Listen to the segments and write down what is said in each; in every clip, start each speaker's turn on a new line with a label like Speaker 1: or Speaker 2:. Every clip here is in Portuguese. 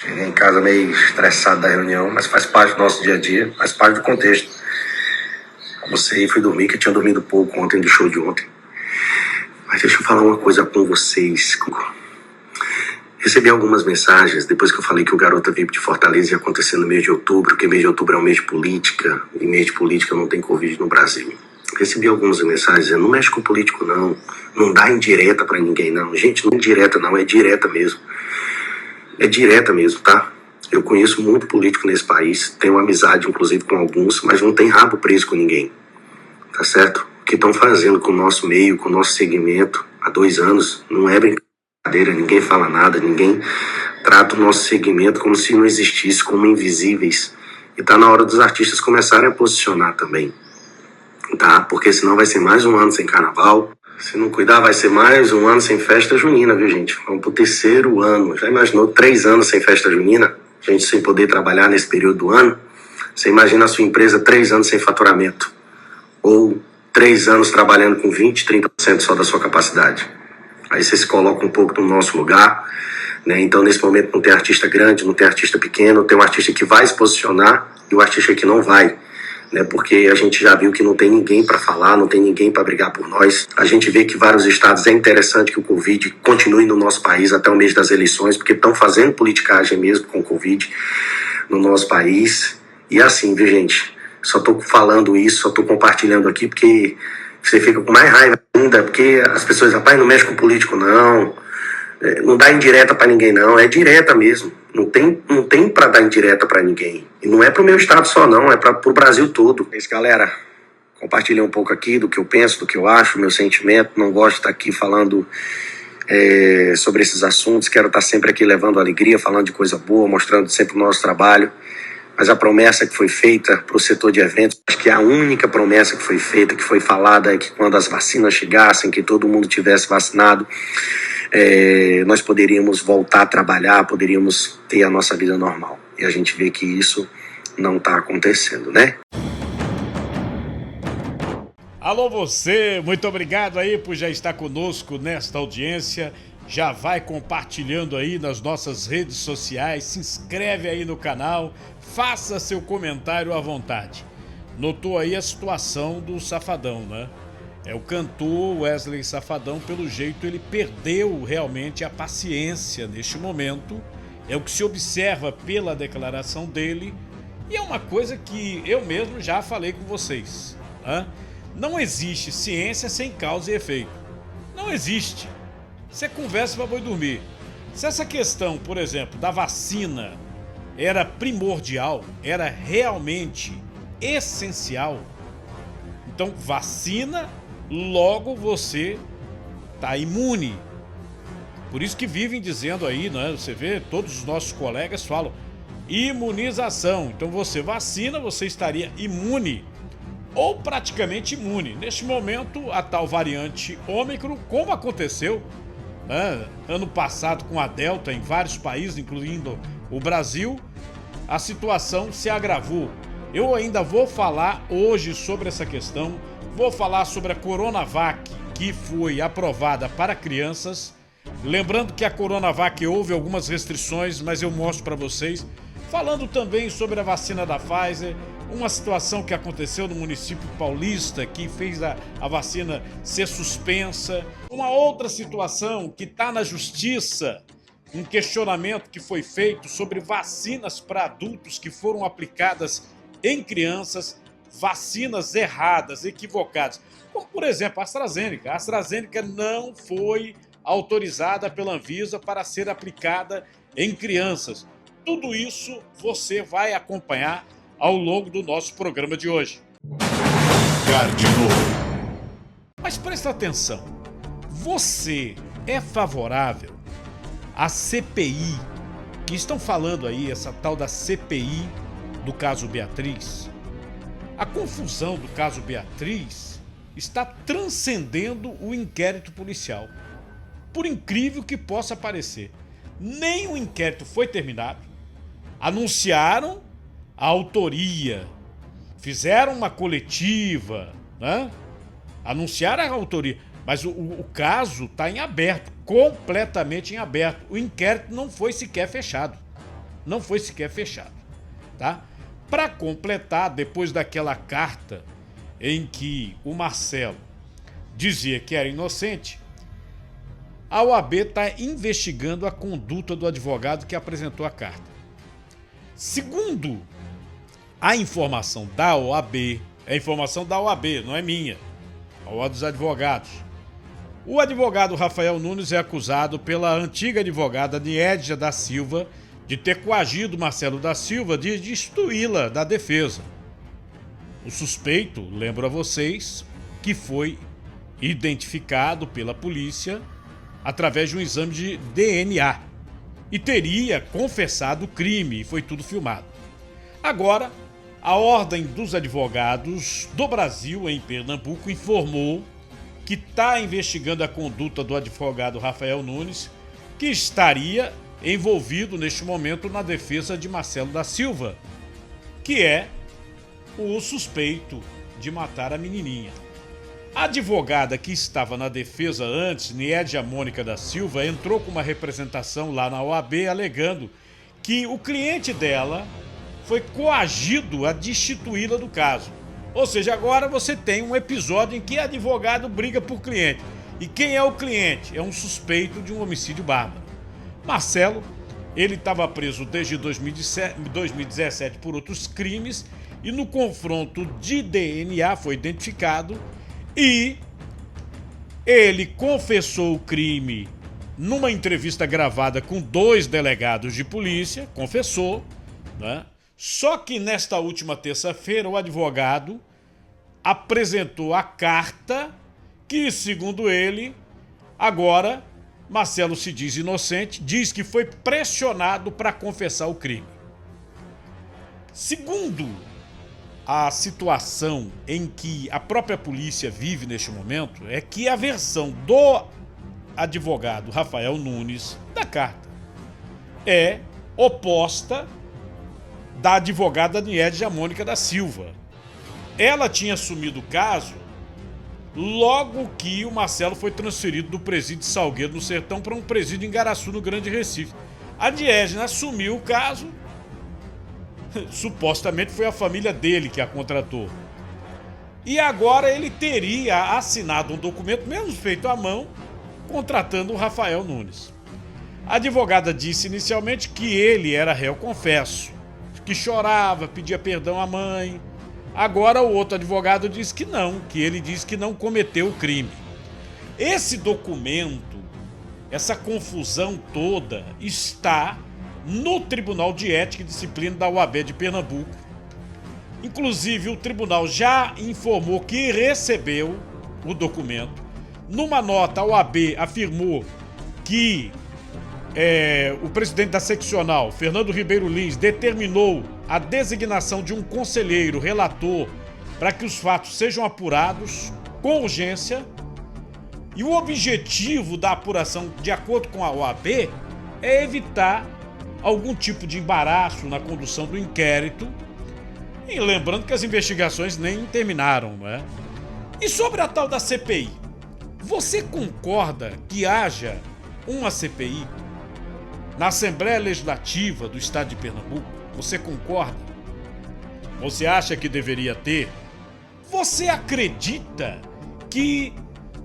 Speaker 1: Cheguei em casa meio estressado da reunião, mas faz parte do nosso dia a dia, faz parte do contexto. Almocei e fui dormir, que eu tinha dormido pouco ontem do show de ontem. Mas deixa eu falar uma coisa com vocês. Recebi algumas mensagens depois que eu falei que o Garota VIP de Fortaleza ia acontecer no mês de outubro, que mês de outubro é um mês de política, e mês de política não tem Covid no Brasil. Recebi algumas mensagens dizendo, não mexe com político não, não dá indireta pra ninguém não. Gente, não é indireta não, é direta mesmo. É direta mesmo, tá? Eu conheço muito político nesse país, tenho amizade inclusive com alguns, mas não tem rabo preso com ninguém, tá certo? O que estão fazendo com o nosso meio, com o nosso segmento há 2 anos, não é brincadeira, ninguém fala nada, ninguém trata o nosso segmento como se não existisse, como invisíveis. E tá na hora dos artistas começarem a posicionar também, tá? Porque senão vai ser mais um ano sem carnaval. Se não cuidar, vai ser mais um ano sem festa junina, viu, gente? Vamos pro 3º ano. Já imaginou 3 anos sem festa junina? Gente sem poder trabalhar nesse período do ano? Você imagina a sua empresa 3 anos sem faturamento. Ou 3 anos trabalhando com 20, 30% só da sua capacidade. Aí você se coloca um pouco no nosso lugar, né? Então, nesse momento, não tem artista grande, não tem artista pequeno, tem um artista que vai se posicionar e o artista que não vai. Né, porque a gente já viu que não tem ninguém para falar, não tem ninguém para brigar por nós. A gente vê que vários estados, é interessante que o Covid continue no nosso país até o mês das eleições, porque estão fazendo politicagem mesmo com o Covid no nosso país. E assim, viu, gente, só estou falando isso, só estou compartilhando aqui, porque você fica com mais raiva ainda, porque as pessoas, rapaz, não mexe com político não, não dá indireta para ninguém não, é direta mesmo. Não tem para dar indireta para ninguém. E não é pro meu estado só não, é pro Brasil todo. É isso, galera. Compartilhei um pouco aqui do que eu penso, do que eu acho, meu sentimento. Não gosto de estar aqui falando sobre esses assuntos. Quero estar sempre aqui levando alegria, falando de coisa boa, mostrando sempre o nosso trabalho. Mas a promessa que foi feita para o setor de eventos, acho que a única promessa que foi feita, que foi falada, é que quando as vacinas chegassem, que todo mundo tivesse vacinado, nós poderíamos voltar a trabalhar, poderíamos ter a nossa vida normal. E a gente vê que isso não está acontecendo, né?
Speaker 2: Alô você, muito obrigado aí por já estar conosco nesta audiência. Já vai compartilhando aí nas nossas redes sociais, se inscreve aí no canal, faça seu comentário à vontade. Notou aí a situação do Safadão, né? O cantor Wesley Safadão, pelo jeito, ele perdeu realmente a paciência neste momento. É o que se observa pela declaração dele. E é uma coisa que eu mesmo já falei com vocês, né? Não existe ciência sem causa e efeito. Não existe. Você conversa para boi dormir. Se essa questão, por exemplo, da vacina era primordial, era realmente essencial, então vacina, logo você tá imune. Por isso que vivem dizendo aí, né? Você vê, todos os nossos colegas falam imunização. Então você vacina, você estaria imune ou praticamente imune. Neste momento, a tal variante Ômicron, como aconteceu ano passado com a Delta em vários países, incluindo o Brasil, a situação se agravou. Eu ainda vou falar hoje sobre essa questão. Vou falar sobre a Coronavac, que foi aprovada para crianças. Lembrando que a Coronavac houve algumas restrições, mas eu mostro para vocês. Falando também sobre a vacina da Pfizer, uma situação que aconteceu no município paulista, que fez a vacina ser suspensa. Uma outra situação que está na justiça, um questionamento que foi feito sobre vacinas para adultos que foram aplicadas em crianças, vacinas erradas, equivocadas, como por exemplo a AstraZeneca. A AstraZeneca não foi autorizada pela Anvisa para ser aplicada em crianças. Tudo isso você vai acompanhar ao longo do nosso programa de hoje. Mas presta atenção, você é favorável à CPI, que estão falando aí, essa tal da CPI do caso Beatriz? A confusão do caso Beatriz está transcendendo o inquérito policial. Por incrível que possa parecer, nem o inquérito foi terminado. Anunciaram a autoria, fizeram uma coletiva, né? Anunciaram a autoria, mas o caso está em aberto, completamente em aberto. O inquérito não foi sequer fechado. não foi sequer fechado, tá? Para completar, depois daquela carta em que o Marcelo dizia que era inocente, a OAB está investigando a conduta do advogado que apresentou a carta. Segundo a informação da OAB, é informação da OAB, não é minha, a OAB dos advogados. O advogado Rafael Nunes é acusado pela antiga advogada Niédia da Silva de ter coagido Marcelo da Silva de destituí-la da defesa. O suspeito, lembro a vocês, que foi identificado pela polícia através de um exame de DNA e teria confessado o crime, e foi tudo filmado. Agora, a Ordem dos Advogados do Brasil, em Pernambuco, informou que está investigando a conduta do advogado Rafael Nunes, que estaria envolvido neste momento na defesa de Marcelo da Silva, que é o suspeito de matar a menininha. A advogada que estava na defesa antes, Niédia Mônica da Silva, entrou com uma representação lá na OAB alegando que o cliente dela foi coagido a destituí-la do caso. Ou seja, agora você tem um episódio em que advogado briga por cliente. E quem é o cliente? É um suspeito de um homicídio bárbaro. Marcelo, ele estava preso desde 2017 por outros crimes e no confronto de DNA foi identificado e ele confessou o crime numa entrevista gravada com 2 delegados de polícia, confessou, né? Só que nesta última terça-feira o advogado apresentou a carta que, segundo ele, agora Marcelo se diz inocente, diz que foi pressionado para confessar o crime. Segundo a situação em que a própria polícia vive neste momento, é que a versão do advogado Rafael Nunes da carta é oposta da advogada Niédia Mônica da Silva. Ela tinha assumido o caso logo que o Marcelo foi transferido do presídio de Salgueiro, no Sertão, para um presídio em Garaçu, no Grande Recife. A Niédia assumiu o caso, supostamente foi a família dele que a contratou. E agora ele teria assinado um documento, mesmo feito à mão, contratando o Rafael Nunes. A advogada disse inicialmente que ele era réu confesso, que chorava, pedia perdão à mãe. Agora o outro advogado diz que não, que ele diz que não cometeu o crime. Esse documento, essa confusão toda, está no Tribunal de Ética e Disciplina da OAB de Pernambuco. Inclusive, o tribunal já informou que recebeu o documento. Numa nota, a OAB afirmou que o presidente da seccional, Fernando Ribeiro Lins, determinou a designação de um conselheiro relator para que os fatos sejam apurados com urgência. E o objetivo da apuração, de acordo com a OAB, é evitar algum tipo de embaraço na condução do inquérito. E lembrando que as investigações nem terminaram, né? E sobre a tal da CPI, você concorda que haja uma CPI na Assembleia Legislativa do Estado de Pernambuco? Você concorda? Você acha que deveria ter? Você acredita que,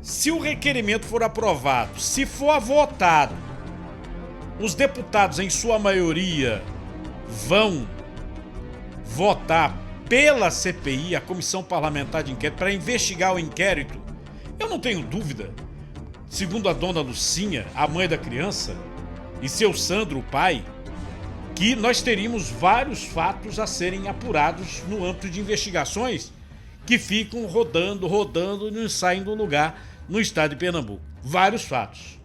Speaker 2: se o requerimento for aprovado, se for votado, os deputados, em sua maioria, vão votar pela CPI, a Comissão Parlamentar de Inquérito, para investigar o inquérito? Eu não tenho dúvida, segundo a dona Lucinha, a mãe da criança, e seu Sandro, o pai, que nós teríamos vários fatos a serem apurados no âmbito de investigações que ficam rodando e não saem do lugar no estado de Pernambuco. Vários fatos.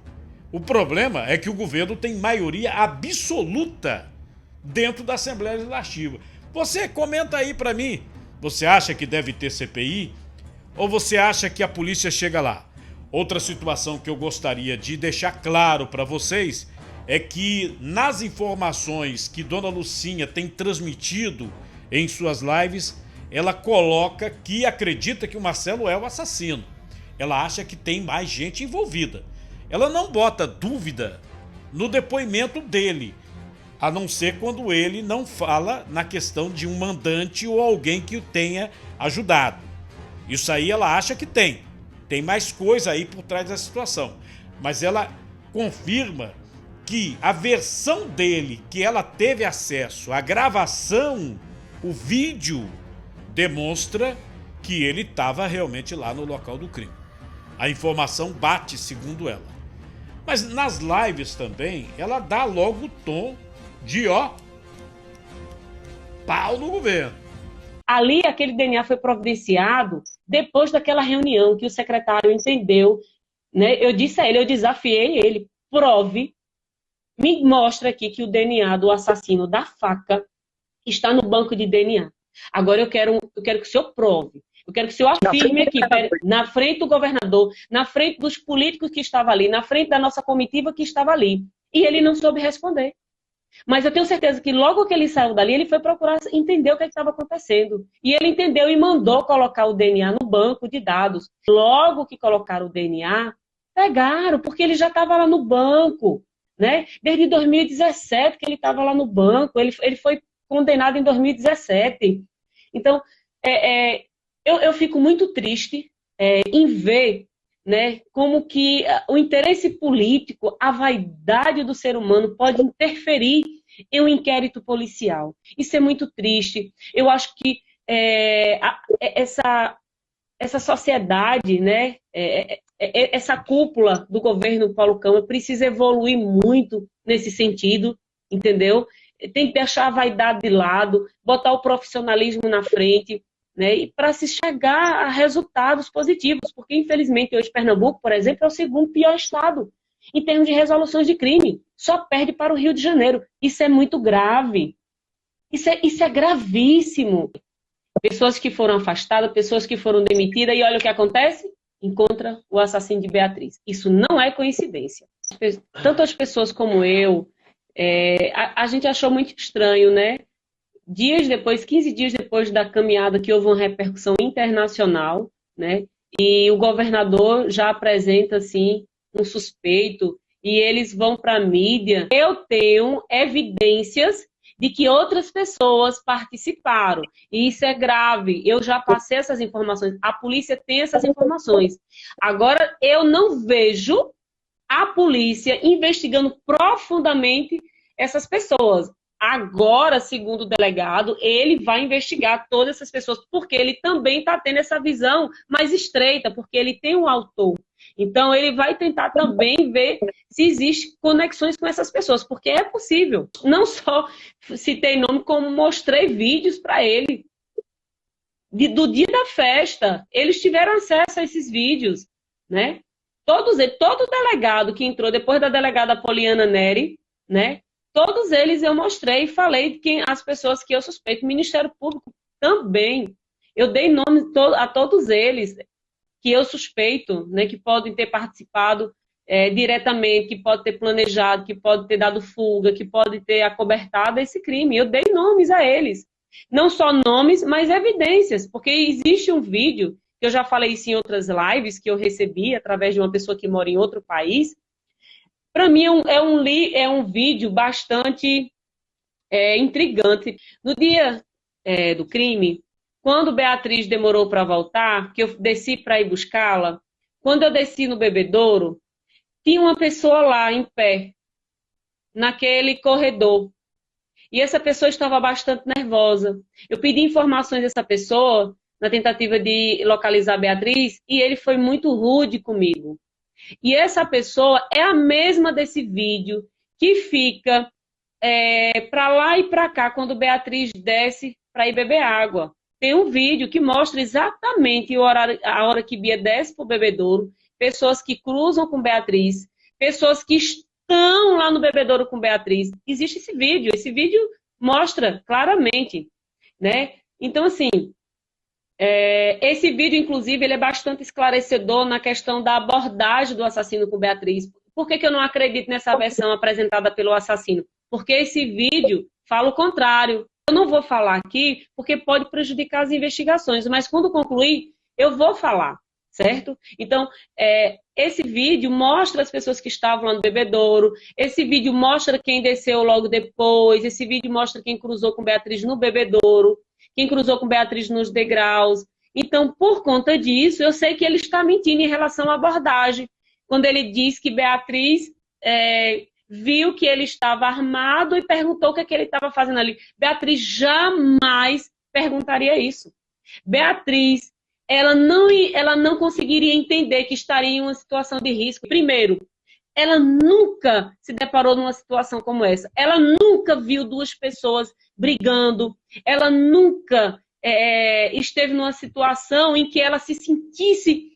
Speaker 2: O problema é que o governo tem maioria absoluta dentro da Assembleia Legislativa. Você comenta aí pra mim, você acha que deve ter CPI ou você acha que a polícia chega lá? Outra situação que eu gostaria de deixar claro para vocês é que nas informações que Dona Lucinha tem transmitido em suas lives, ela coloca que acredita que o Marcelo é o assassino. Ela acha que tem mais gente envolvida. Ela não bota dúvida no depoimento dele. a não ser quando ele não fala na questão de um mandante ou alguém que o tenha ajudado. Isso aí ela acha que tem. Tem mais coisa aí por trás da situação. Mas ela confirma que a versão dele, que ela teve acesso, a gravação, o vídeo, demonstra que ele estava realmente lá no local do crime. A informação bate, segundo ela. Mas nas lives também, ela dá logo o tom de, pau no governo.
Speaker 3: Ali, aquele DNA foi providenciado depois daquela reunião que o secretário entendeu, né? Eu disse a ele, eu desafiei ele, prove, me mostra aqui que o DNA do assassino da faca está no banco de DNA. Agora eu quero que o senhor prove. Eu quero que o senhor afirme aqui, na frente do governador, na frente dos políticos que estavam ali, na frente da nossa comitiva que estava ali. E ele não soube responder. Mas eu tenho certeza que logo que ele saiu dali, ele foi procurar entender o que estava acontecendo. E ele entendeu e mandou colocar o DNA no banco de dados. Logo que colocaram o DNA, pegaram, porque ele já estava lá no banco, né? Desde 2017 que ele estava lá no banco. Ele foi condenado em 2017. Então, eu fico muito triste em ver, né, como que o interesse político, a vaidade do ser humano pode interferir em um inquérito policial. Isso é muito triste. Eu acho que essa sociedade, né, essa cúpula do governo Paulo Câmara precisa evoluir muito nesse sentido, entendeu? Tem que deixar a vaidade de lado, botar o profissionalismo na frente, né, e para se chegar a resultados positivos, porque infelizmente hoje Pernambuco, por exemplo, é o segundo pior estado em termos de resoluções de crime, só perde para o Rio de Janeiro. Isso é muito grave, isso é gravíssimo. Pessoas que foram afastadas, pessoas que foram demitidas, e olha o que acontece, encontra o assassino de Beatriz. Isso não é coincidência. Tanto as pessoas como eu, a gente achou muito estranho, né? Dias depois, 15 dias depois da caminhada, que houve uma repercussão internacional, né? E o governador já apresenta, assim, um suspeito, e eles vão para a mídia. Eu tenho evidências de que outras pessoas participaram, e isso é grave. Eu já passei essas informações, a polícia tem essas informações. Agora, eu não vejo a polícia investigando profundamente essas pessoas. Agora, segundo o delegado, ele vai investigar todas essas pessoas, porque ele também está tendo essa visão mais estreita, porque ele tem um autor. Então, ele vai tentar também ver se existem conexões com essas pessoas, porque é possível. Não só citei nome, como mostrei vídeos para ele. Do dia da festa, eles tiveram acesso a esses vídeos, né? Todo delegado que entrou depois da delegada Poliana Neri, né? Todos eles eu mostrei e falei de quem as pessoas que eu suspeito. O Ministério Público também. Eu dei nome a todos eles que eu suspeito, né, que podem ter participado diretamente, que podem ter planejado, que podem ter dado fuga, que podem ter acobertado esse crime. Eu dei nomes a eles. Não só nomes, mas evidências. Porque existe um vídeo, que eu já falei isso em outras lives, que eu recebi através de uma pessoa que mora em outro país. Para mim é um vídeo bastante intrigante. No dia do crime, quando Beatriz demorou para voltar, que eu desci para ir buscá-la, quando eu desci no bebedouro, tinha uma pessoa lá em pé, naquele corredor. E essa pessoa estava bastante nervosa. Eu pedi informações dessa pessoa, na tentativa de localizar a Beatriz, e ele foi muito rude comigo. E essa pessoa é a mesma desse vídeo que fica para lá e para cá quando Beatriz desce para ir beber água. Tem um vídeo que mostra exatamente a hora que Bia desce para o bebedouro, pessoas que cruzam com Beatriz, pessoas que estão lá no bebedouro com Beatriz. Existe esse vídeo mostra claramente, né? Então, assim, esse vídeo, inclusive, ele é bastante esclarecedor na questão da abordagem do assassino com Beatriz. Por que eu não acredito nessa versão apresentada pelo assassino? Porque esse vídeo fala o contrário. Eu não vou falar aqui porque pode prejudicar as investigações, mas quando concluir, eu vou falar, certo? Então, esse vídeo mostra as pessoas que estavam lá no bebedouro, esse vídeo mostra quem desceu logo depois, esse vídeo mostra quem cruzou com Beatriz no bebedouro, quem cruzou com Beatriz nos degraus. Então, por conta disso, eu sei que ele está mentindo em relação à abordagem, quando ele diz que Beatriz viu que ele estava armado e perguntou o que ele estava fazendo ali. Beatriz jamais perguntaria isso. Beatriz, ela não conseguiria entender que estaria em uma situação de risco. Primeiro, ela nunca se deparou numa situação como essa. Ela nunca viu duas pessoas brigando. Ela nunca esteve numa situação em que ela se sentisse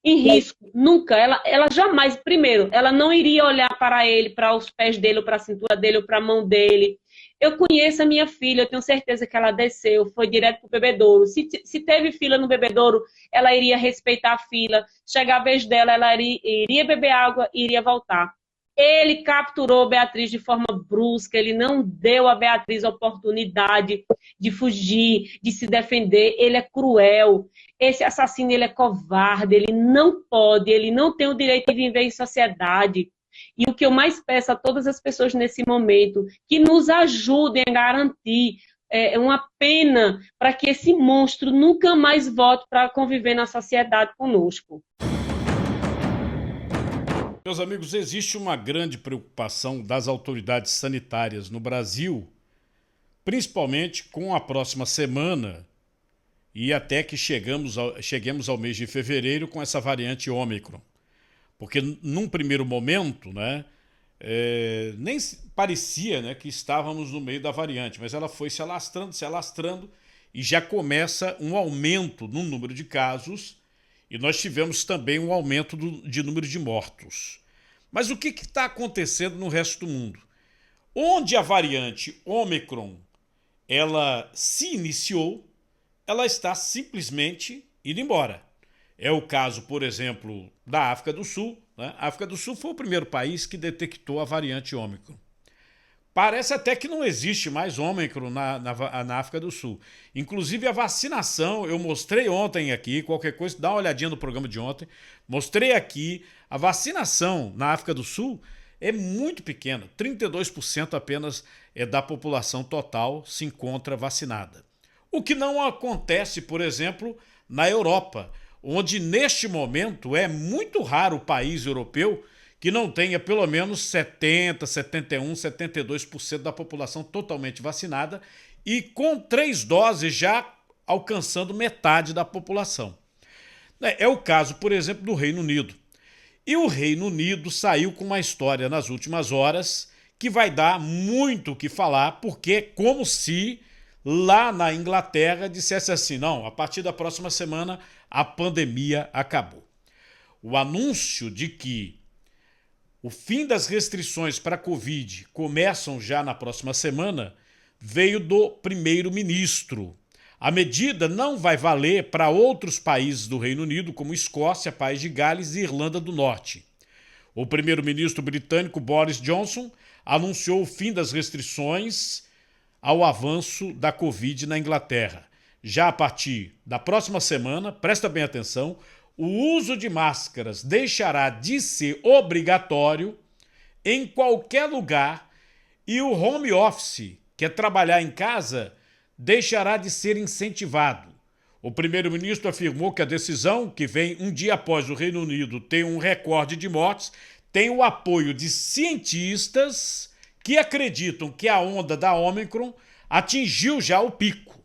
Speaker 3: em risco. Nunca. Ela jamais, primeiro, ela não iria olhar para ele, para os pés dele, ou para a cintura dele, ou para a mão dele. Eu conheço a minha filha, eu tenho certeza que ela desceu, foi direto para o bebedouro. Se teve fila no bebedouro, ela iria respeitar a fila. Chegar a vez dela, ela iria beber água e iria voltar. Ele capturou Beatriz de forma brusca, ele não deu a Beatriz a oportunidade de fugir, de se defender. Ele é cruel. Esse assassino, ele é covarde, ele não pode, ele não tem o direito de viver em sociedade. E o que eu mais peço a todas as pessoas nesse momento, que nos ajudem a garantir uma pena para que esse monstro nunca mais volte para conviver na sociedade conosco.
Speaker 2: Meus amigos, existe uma grande preocupação das autoridades sanitárias no Brasil, principalmente com a próxima semana e até que cheguemos ao mês de fevereiro com essa variante Ômicron. Porque num primeiro momento, né, nem parecia, né, que estávamos no meio da variante, mas ela foi se alastrando e já começa um aumento no número de casos e nós tivemos também um aumento de número de mortos. Mas o que está acontecendo no resto do mundo? Onde a variante Ômicron ela se iniciou, ela está simplesmente indo embora. É o caso, por exemplo, da África do Sul. Né? A África do Sul foi o primeiro país que detectou a variante Ômicron. Parece até que não existe mais Ômicron na África do Sul. Inclusive a vacinação, eu mostrei ontem aqui, qualquer coisa, dá uma olhadinha no programa de ontem, mostrei aqui, a vacinação na África do Sul é muito pequena, 32% apenas da população total se encontra vacinada. O que não acontece, por exemplo, na Europa, onde neste momento é muito raro o país europeu que não tenha pelo menos 70, 71, 72% da população totalmente vacinada e com 3 doses já alcançando metade da população. É o caso, por exemplo, do Reino Unido. E o Reino Unido saiu com uma história nas últimas horas que vai dar muito o que falar, porque é como se lá na Inglaterra dissesse assim, não, a partir da próxima semana a pandemia acabou. O anúncio de que o fim das restrições para a Covid começam já na próxima semana veio do primeiro-ministro. A medida não vai valer para outros países do Reino Unido, como Escócia, País de Gales e Irlanda do Norte. O primeiro-ministro britânico Boris Johnson anunciou o fim das restrições ao avanço da Covid na Inglaterra. Já a partir da próxima semana, presta bem atenção, o uso de máscaras deixará de ser obrigatório em qualquer lugar e o home office, que é trabalhar em casa, deixará de ser incentivado. O primeiro-ministro afirmou que a decisão, que vem um dia após o Reino Unido ter um recorde de mortes, tem o apoio de cientistas que acreditam que a onda da Ômicron atingiu já o pico.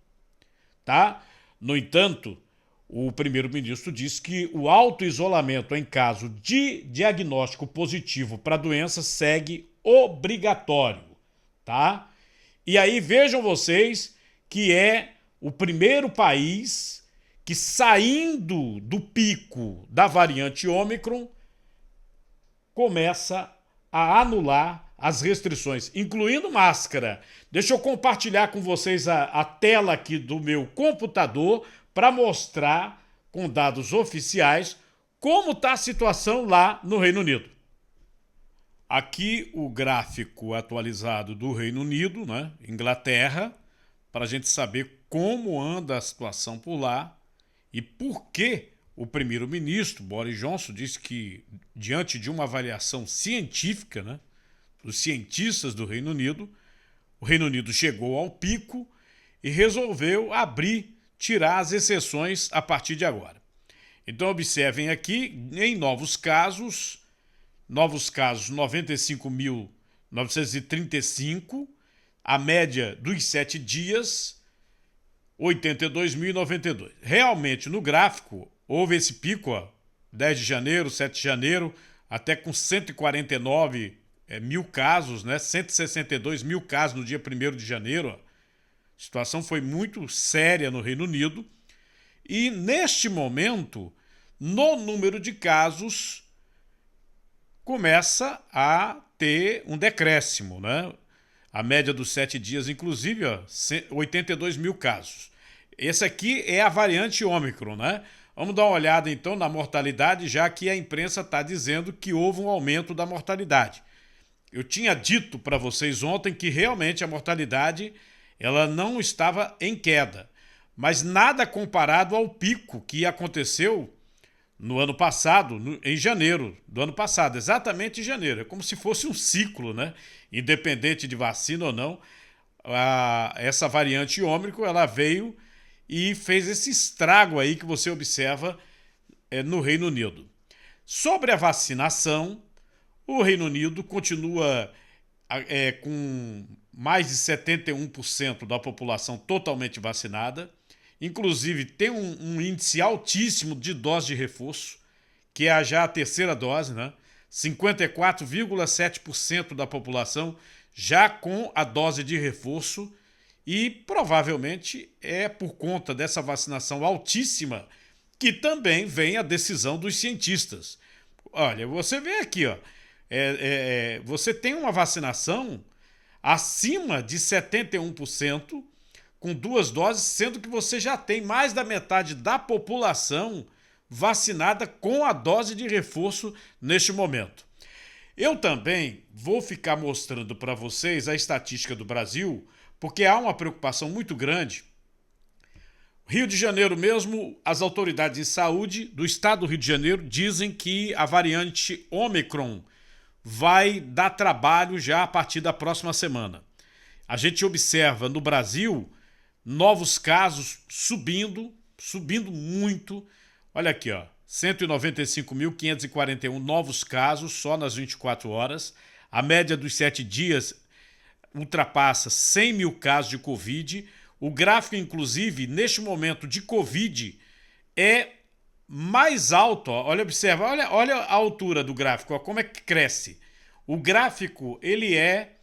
Speaker 2: Tá? No entanto, o primeiro-ministro disse que o auto-isolamento em caso de diagnóstico positivo para a doença segue obrigatório. Tá? E aí vejam vocês que é o primeiro país que, saindo do pico da variante Ômicron, começa a anular as restrições, incluindo máscara. Deixa eu compartilhar com vocês a tela aqui do meu computador para mostrar, com dados oficiais, como está a situação lá no Reino Unido. Aqui o gráfico atualizado do Reino Unido, né? Inglaterra, para a gente saber como anda a situação por lá e por que o primeiro-ministro, Boris Johnson, disse que, diante de uma avaliação científica, né, dos cientistas do Reino Unido, o Reino Unido chegou ao pico e resolveu tirar as exceções a partir de agora. Então, observem aqui, em novos casos 95.935, a média dos 7 dias, 82.092. Realmente, no gráfico, houve esse pico, 10 de janeiro, 7 de janeiro, até com 149 mil casos, né? 162 mil casos no dia 1º de janeiro. A situação foi muito séria no Reino Unido. E, neste momento, no número de casos, começa a ter um decréscimo, né? A média dos 7 dias, inclusive, 82 mil casos. Esse aqui é a variante Ômicron, né? Vamos dar uma olhada, então, na mortalidade, já que a imprensa está dizendo que houve um aumento da mortalidade. Eu tinha dito para vocês ontem que realmente a mortalidade ela não estava em queda, mas nada comparado ao pico que aconteceu no ano passado, em janeiro do ano passado, exatamente em janeiro. É como se fosse um ciclo, né? Independente de vacina ou não, essa variante Ômicron, ela veio e fez esse estrago aí que você observa no Reino Unido. Sobre a vacinação, o Reino Unido continua com mais de 71% da população totalmente vacinada. Inclusive, tem um índice altíssimo de dose de reforço, que é já a terceira dose, né? 54,7% da população já com a dose de reforço, e provavelmente é por conta dessa vacinação altíssima que também vem a decisão dos cientistas. Olha, você vê aqui, ó, você tem uma vacinação acima de 71%, com 2 doses, sendo que você já tem mais da metade da população vacinada com a dose de reforço neste momento. Eu também vou ficar mostrando para vocês a estatística do Brasil, porque há uma preocupação muito grande. Rio de Janeiro mesmo, as autoridades de saúde do estado do Rio de Janeiro dizem que a variante Ômicron vai dar trabalho já a partir da próxima semana. A gente observa no Brasil novos casos subindo muito. Olha aqui, ó, 195.541 novos casos só nas 24 horas. A média dos 7 dias ultrapassa 100 mil casos de Covid. O gráfico, inclusive, neste momento de Covid, é mais alto. Ó. Observa, olha a altura do gráfico, ó, como é que cresce. O gráfico ele é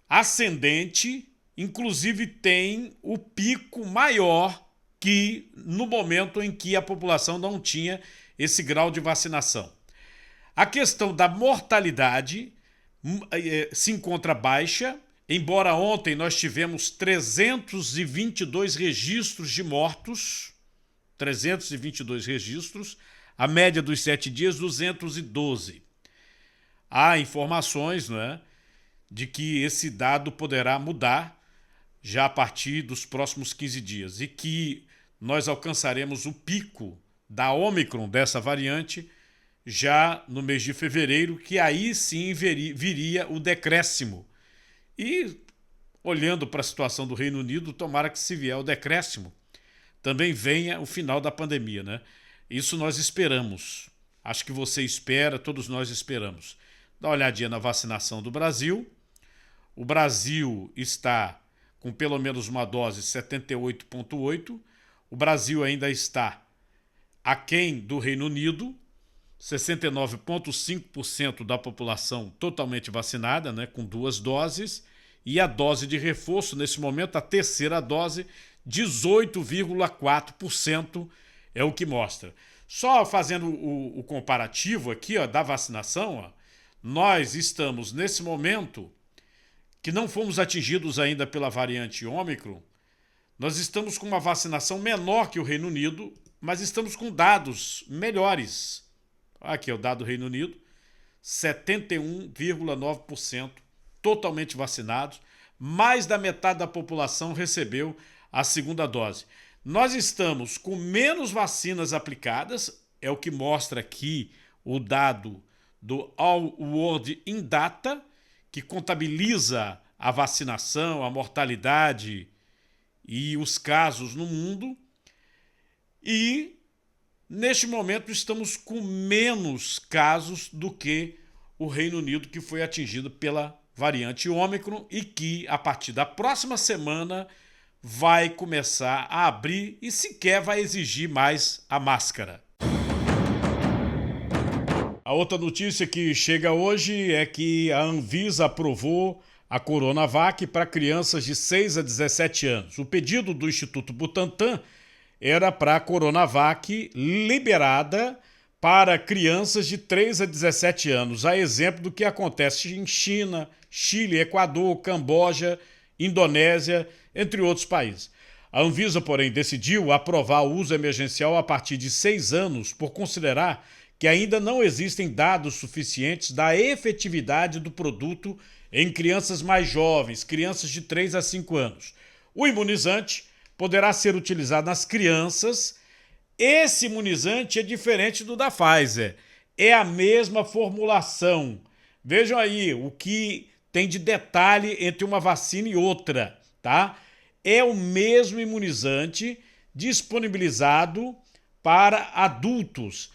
Speaker 2: ascendente, inclusive tem o pico maior que no momento em que a população não tinha esse grau de vacinação. A questão da mortalidade se encontra baixa, embora ontem nós tivemos 322 registros de mortos, 322 registros, a média dos 7 dias 212. Há informações, né, de que esse dado poderá mudar já a partir dos próximos 15 dias e que nós alcançaremos o pico da Ômicron, dessa variante, já no mês de fevereiro, que aí sim viria o decréscimo. E, olhando para a situação do Reino Unido, tomara que se vier o decréscimo, também venha o final da pandemia, né? Isso nós esperamos. Acho que você espera, todos nós esperamos. Dá uma olhadinha na vacinação do Brasil. O Brasil está com pelo menos uma dose 78,8%. O Brasil ainda está aquém do Reino Unido, 69,5% da população totalmente vacinada, né, com 2 doses, e a dose de reforço, nesse momento, a terceira dose, 18,4% é o que mostra. Só fazendo o comparativo aqui, ó, da vacinação, ó, nós estamos, nesse momento, que não fomos atingidos ainda pela variante Ômicron, nós estamos com uma vacinação menor que o Reino Unido, mas estamos com dados melhores. Aqui é o dado do Reino Unido, 71,9% totalmente vacinados, mais da metade da população recebeu a segunda dose. Nós estamos com menos vacinas aplicadas, é o que mostra aqui o dado do All World in Data, que contabiliza a vacinação, a mortalidade e os casos no mundo. E, neste momento, estamos com menos casos do que o Reino Unido, que foi atingido pela variante Ômicron e que, a partir da próxima semana, vai começar a abrir e sequer vai exigir mais a máscara. A outra notícia que chega hoje é que a Anvisa aprovou a Coronavac para crianças de 6 a 17 anos. O pedido do Instituto Butantan era para a Coronavac liberada para crianças de 3 a 17 anos, a exemplo do que acontece em China, Chile, Equador, Camboja, Indonésia, entre outros países. A Anvisa, porém, decidiu aprovar o uso emergencial a partir de 6 anos por considerar que ainda não existem dados suficientes da efetividade do produto em crianças mais jovens, crianças de 3 a 5 anos. O imunizante poderá ser utilizado nas crianças. Esse imunizante é diferente do da Pfizer. É a mesma formulação. Vejam aí o que tem de detalhe entre uma vacina e outra, tá? É o mesmo imunizante disponibilizado para adultos.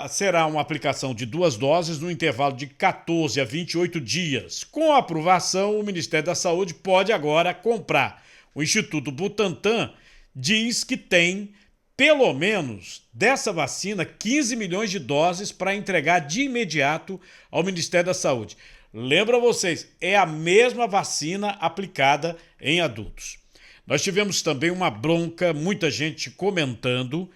Speaker 2: Será uma aplicação de 2 doses no intervalo de 14 a 28 dias. Com a aprovação, o Ministério da Saúde pode agora comprar. O Instituto Butantan diz que tem, pelo menos, dessa vacina, 15 milhões de doses para entregar de imediato ao Ministério da Saúde. Lembro a vocês, é a mesma vacina aplicada em adultos. Nós tivemos também uma bronca, muita gente comentando.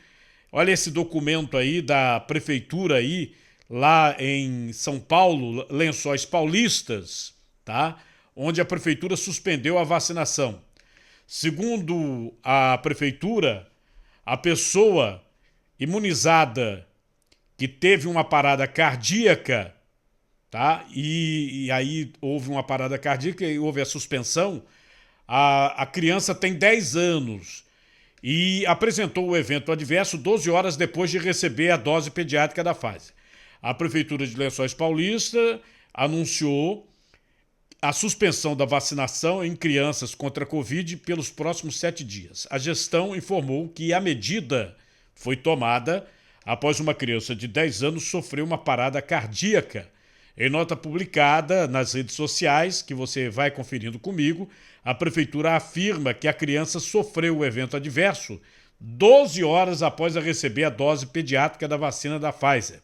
Speaker 2: Olha esse documento aí da prefeitura aí, lá em São Paulo, Lençóis Paulistas, tá? Onde a prefeitura suspendeu a vacinação. Segundo a prefeitura, a pessoa imunizada que teve uma parada cardíaca, tá? E aí houve uma parada cardíaca e houve a suspensão, a criança tem 10 anos e apresentou o evento adverso 12 horas depois de receber a dose pediátrica da Pfizer. A Prefeitura de Lençóis Paulista anunciou a suspensão da vacinação em crianças contra a Covid pelos próximos 7 dias. A gestão informou que a medida foi tomada após uma criança de 10 anos sofrer uma parada cardíaca. Em nota publicada nas redes sociais, que você vai conferindo comigo, a Prefeitura afirma que a criança sofreu o evento adverso 12 horas após receber a dose pediátrica da vacina da Pfizer.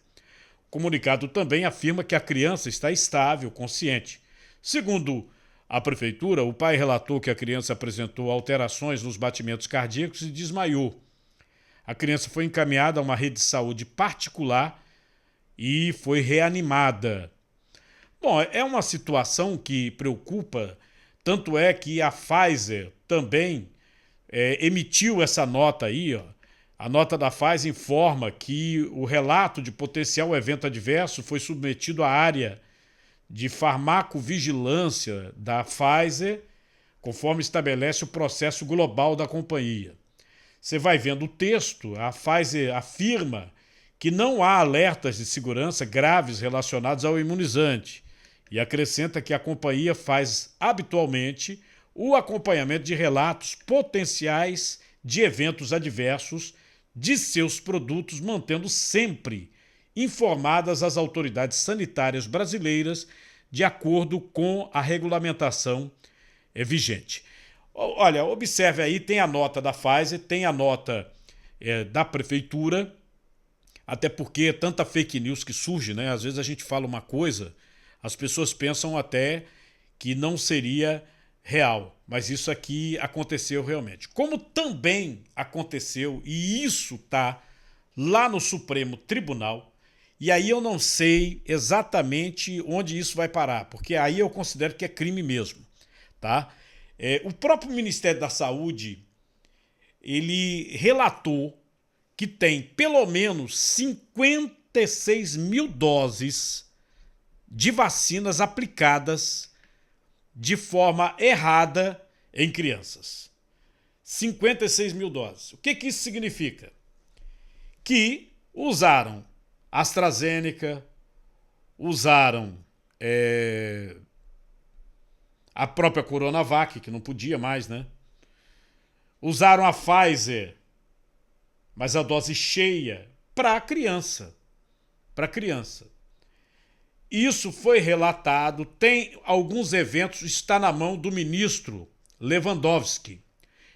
Speaker 2: O comunicado também afirma que a criança está estável, consciente. Segundo a Prefeitura, o pai relatou que a criança apresentou alterações nos batimentos cardíacos e desmaiou. A criança foi encaminhada a uma rede de saúde particular e foi reanimada. Bom, é uma situação que preocupa, tanto é que a Pfizer também emitiu essa nota aí, ó. A nota da Pfizer informa que o relato de potencial evento adverso foi submetido à área de farmacovigilância da Pfizer, conforme estabelece o processo global da companhia. Você vai vendo o texto, a Pfizer afirma que não há alertas de segurança graves relacionados ao imunizante e acrescenta que a companhia faz habitualmente o acompanhamento de relatos potenciais de eventos adversos de seus produtos, mantendo sempre informadas as autoridades sanitárias brasileiras de acordo com a regulamentação vigente. Olha, observe aí, tem a nota da Pfizer, tem a nota da Prefeitura, até porque tanta fake news que surge, né? Às vezes a gente fala uma coisa, as pessoas pensam até que não seria real, mas isso aqui aconteceu realmente. Como também aconteceu, e isso está lá no Supremo Tribunal, e aí eu não sei exatamente onde isso vai parar, porque aí eu considero que é crime mesmo, tá? O próprio Ministério da Saúde, ele relatou que tem pelo menos 56 mil doses de vacinas aplicadas de forma errada em crianças. 56 mil doses. O que isso significa? Que Usaram AstraZeneca, usaram a própria Coronavac, que não podia mais, né? Usaram a Pfizer, mas a dose cheia para criança. Para criança. Isso foi relatado, tem alguns eventos, está na mão do ministro Lewandowski.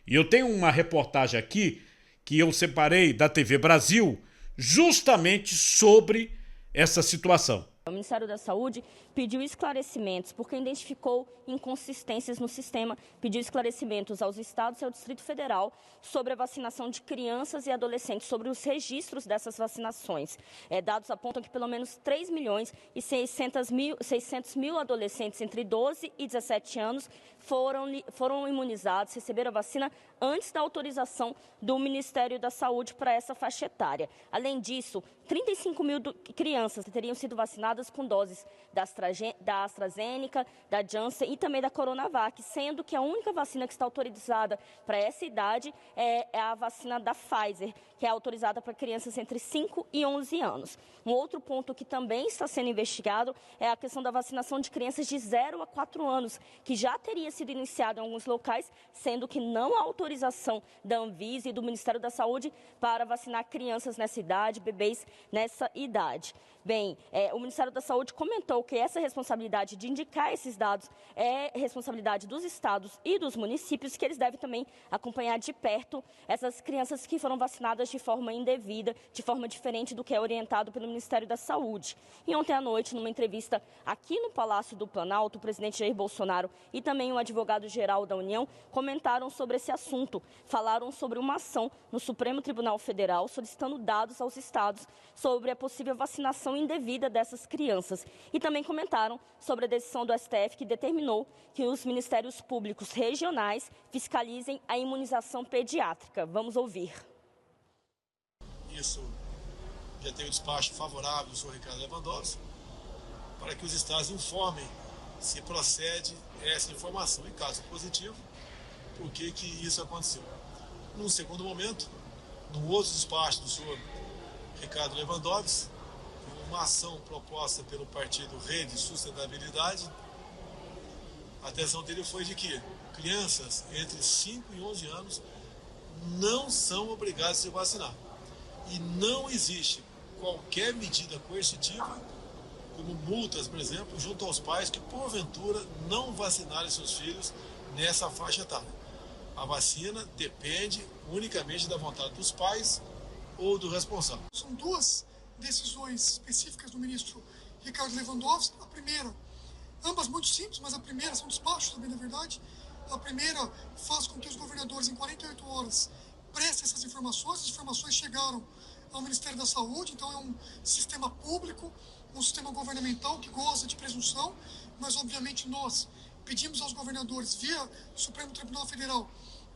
Speaker 2: E eu tenho uma reportagem aqui que eu separei da TV Brasil justamente sobre essa situação.
Speaker 4: O Ministério da Saúde pediu esclarecimentos porque identificou inconsistências no sistema, pediu esclarecimentos aos estados e ao Distrito Federal sobre a vacinação de crianças e adolescentes, sobre os registros dessas vacinações. Dados apontam que pelo menos 3 milhões e 600 mil adolescentes entre 12 e 17 anos foram imunizados, receberam a vacina antes da autorização do Ministério da Saúde para essa faixa etária. Além disso, 35 mil crianças teriam sido vacinadas com doses da AstraZeneca, da Janssen e também da Coronavac, sendo que a única vacina que está autorizada para essa idade é a vacina da Pfizer, que é autorizada para crianças entre 5 e 11 anos. Um outro ponto que também está sendo investigado é a questão da vacinação de crianças de 0 a 4 anos, que já teria sido iniciada em alguns locais, sendo que não há autorização da Anvisa e do Ministério da Saúde para vacinar crianças nessa idade, bebês nessa idade. Bem, o Ministério da Saúde comentou que essa responsabilidade de indicar esses dados é responsabilidade dos estados e dos municípios, que eles devem também acompanhar de perto essas crianças que foram vacinadas de forma indevida, de forma diferente do que é orientado pelo Ministério da Saúde. E ontem à noite, numa entrevista aqui no Palácio do Planalto, o presidente Jair Bolsonaro e também o advogado-geral da União comentaram sobre esse assunto, falaram sobre uma ação no Supremo Tribunal Federal solicitando dados aos estados sobre a possível vacinação indevida dessas crianças. E também comentaram sobre a decisão do STF que determinou que os ministérios públicos regionais fiscalizem a imunização pediátrica. Vamos ouvir.
Speaker 5: Isso já tem o despacho favorável do senhor Ricardo Lewandowski para que os estados informem se procede essa informação. Em caso positivo, por que isso aconteceu. Num segundo momento, no outro despacho do senhor Ricardo Lewandowski, uma ação proposta pelo partido Rede Sustentabilidade, a atenção dele foi de que crianças entre 5 e 11 anos não são obrigadas a se vacinar. E não existe qualquer medida coercitiva, como multas, por exemplo, junto aos pais que, porventura, não vacinarem seus filhos nessa faixa etária. A vacina depende unicamente da vontade dos pais ou do responsável.
Speaker 6: São duas decisões específicas do ministro Ricardo Lewandowski. A primeira, ambas muito simples, mas a primeira são despachos também, na verdade. A primeira faz com que os governadores, em 48 horas, prestem essas informações. As informações chegaram ao Ministério da Saúde, então é um sistema público, um sistema governamental que goza de presunção, mas obviamente nós pedimos aos governadores, via Supremo Tribunal Federal,